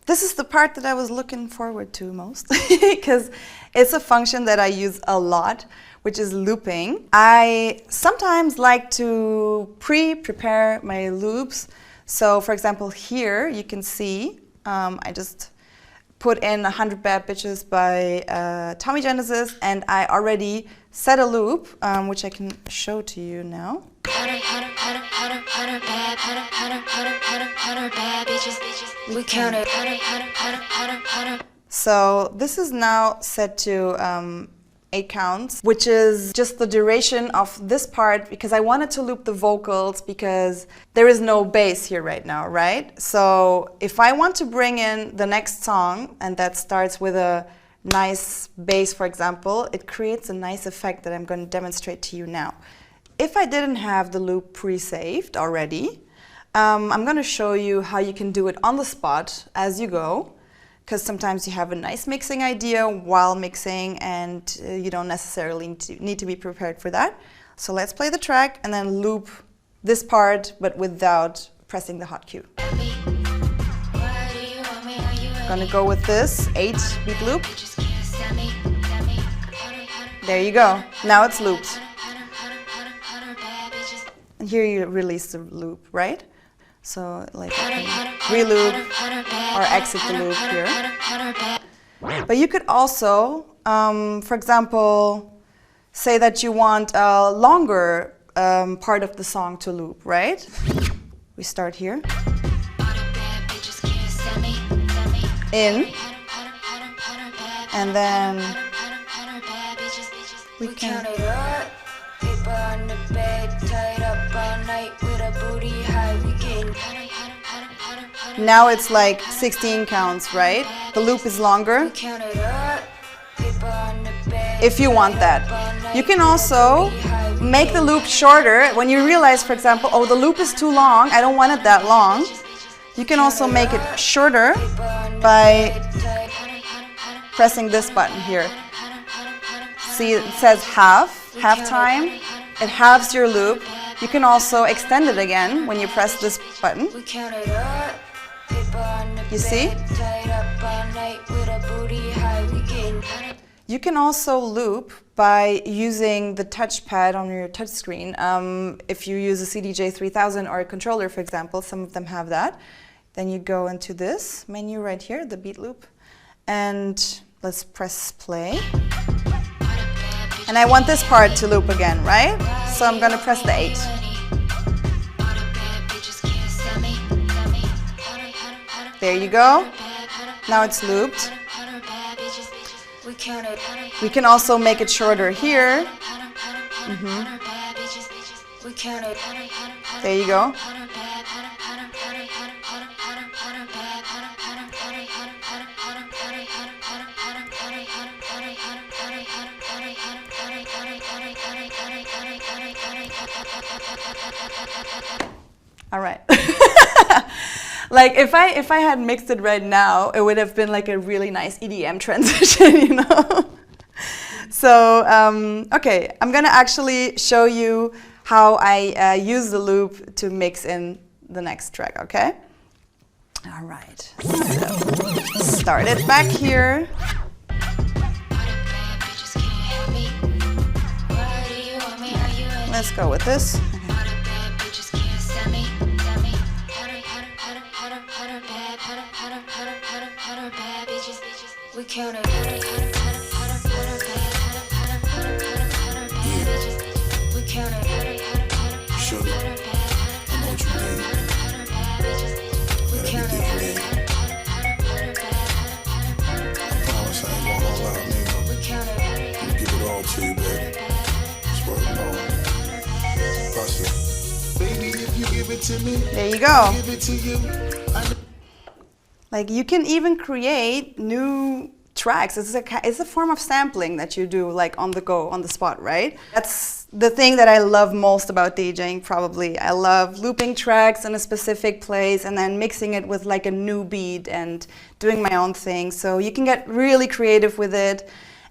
This is the part that I was looking forward to most because it's a function that I use a lot, which is looping. I sometimes like to pre-prepare my loops. So for example, here you can see I just put in 100 Bad Bitches by Tommy Genesis, and I already set a loop, which I can show to you now. So this is now set to 8 counts, which is just the duration of this part, because I wanted to loop the vocals because there is no bass here right now, right? So if I want to bring in the next song, and that starts with a nice bass, for example, it creates a nice effect that I'm going to demonstrate to you now. If I didn't have the loop pre-saved already, I'm going to show you how you can do it on the spot as you go, because sometimes you have a nice mixing idea while mixing and you don't necessarily need to be prepared for that. So let's play the track and then loop this part, but without pressing the hot cue. I'm going to go with this 8-beat loop. There you go. Now it's looped. And here you release the loop, right? So like re-loop or exit the loop here. But you could also, for example, say that you want a longer part of the song to loop, right? We start here. In. And then we can... Now it's like 16 counts, right? The loop is longer. If you want that. You can also make the loop shorter. When you realize, for example, oh, the loop is too long, I don't want it that long. You can also make it shorter by pressing this button here. See, it says half time. It halves your loop. You can also extend it again when you press this button. You see? You can also loop by using the touchpad on your touchscreen. If you use a CDJ3000 or a controller, for example, some of them have that. Then you go into this menu right here, the beat loop, and let's press play. And I want this part to loop again, right? So I'm going to press the 8. There you go. Now it's looped. We can also make it shorter here. There you go. All right. Like if I had mixed it right now, it would have been like a really nice EDM transition, you know. So okay, I'm gonna actually show you how I use the loop to mix in the next track. Okay. All right. So start it back here. Let's go with this. We counted. We counted. Sugar, I know what you need. We counted. I promise I ain't going all out, nigga. We counted. I'm gonna give it all to you, baby. Swear it all. Bust it. Baby, if you give it to me, there you go. Give it to you. Like you can even create new tracks. It's a form of sampling that you do like on the go, on the spot, right? That's the thing that I love most about DJing, probably. I love looping tracks in a specific place and then mixing it with like a new beat and doing my own thing. So you can get really creative with it.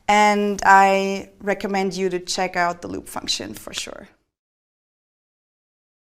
And I recommend you to check out the loop function for sure.